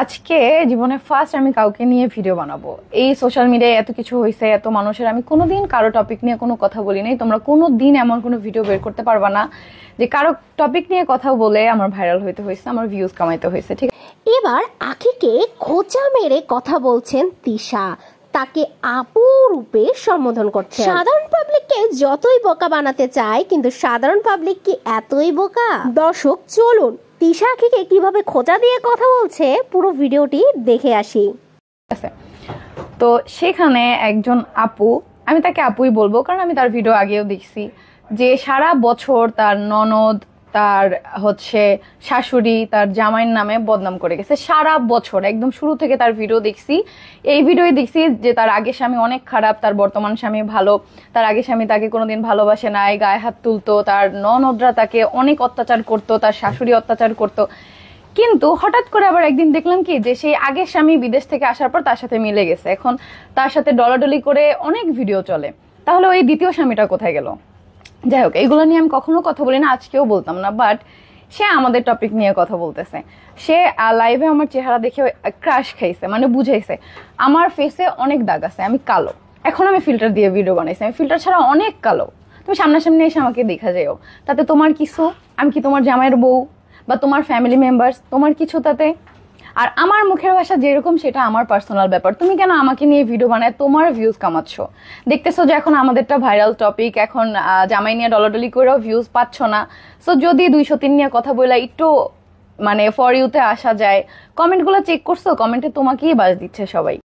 আজকে জীবনে ফার্স্ট আমি কাউকে নিয়ে ভিডিও বানাবো। এই সোশ্যাল মিডিয়ায় এত কিছু হয়েছে, এত মানুষের, আমি কোনোদিন কারো টপিক নিয়ে কোনো কথা বলি নাই। তোমরা কোনোদিন এমন কোনো ভিডিও বের করতে পারবা না যে কারো টপিক নিয়ে কথা বলে আমার ভাইরাল হইতে হয়েছে, আমার ভিউজ কামাইতে হয়েছে। ঠিক এবার আখিকে খোঁচা মেরে কথা বলছেন তিশা, তাকে আপু রূপে সম্বোধন করছে। সাধারণ পাবলিককে যতই বোকা বানাতে চায়, কিন্তু সাধারণ পাবলিক কি এতই বোকা? দর্শক চলুন তিশা আখিকে কিভাবে খোঁচা দিয়ে কথা বলছে পুরো ভিডিওটি দেখে আসি। তো সেখানে একজন আপু, আমি তাকে আপুই বলবো কারণ আমি তার ভিডিও আগেও দেখছি, যে সারা বছর তার ননদ, তার শাশুড়ি, তার জামাইয়ের নামে বদনাম করে গেছে সারা বছর। একদম শুরু থেকে তার ভিডিও দেখছি, এই ভিডিওই দেখছি যে তার আগের স্বামী অনেক খারাপ, তার বর্তমান স্বামী ভালো, তার আগের স্বামী তাকে কোনোদিন ভালোবাসে নাই, গায়ে হাত তুলতো, তার ননদরা তাকে অনেক অত্যাচার করতো, তার শাশুড়ি অত্যাচার করতো। কিন্তু হঠাৎ করে আবার একদিন দেখলাম কি যে সেই আগের স্বামী বিদেশ থেকে আসার পর তার সাথে মিলে গেছে, এখন তার সাথে ডলাডলি করে অনেক ভিডিও চলে। তাহলে ওই দ্বিতীয় স্বামীটা কোথায় গেল? যাই হোক, এইগুলো নিয়ে আমি কখনো কথা বলি না, আজকেও বলতাম না, বাট সে আমাদের টপিক নিয়ে কথা বলতেছে। সে লাইভে আমার চেহারা দেখে ক্রাশ খাইছে, মানে বুঝাইছে আমার ফেসে অনেক দাগ আছে, আমি কালো। এখন আমি ফিল্টার দিয়ে ভিডিও বানাইছি, আমি ফিল্টার ছাড়া অনেক কালো। তুমি সামনাসামনি এসে আমাকে দেখা যাও, তাতে তোমার কিছু? আমি কি তোমার জামাইয়ের বউ বা তোমার ফ্যামিলি মেম্বার্স? তোমার কিছু তাতে? আর আমার মুখের ভাষা যেরকম সেটা আমার পার্সোনাল ব্যাপার। তুমি কেন আমাকে নিয়ে ভিডিও বানায় তোমার ভিউজ কামাচ্ছ? দেখতেছো যে এখন আমাদেরটা ভাইরাল টপিক, এখন জামাই নিয়ে ডলাডলি করেও ভিউজ পাচ্ছ না। সো যদি 203 নিয়ে কথা বলে একটু মানে ফর ইউতে আসা যায়, কমেন্টগুলো চেক করছো? কমেন্টে তোমাকেই বাজ দিচ্ছে সবাই।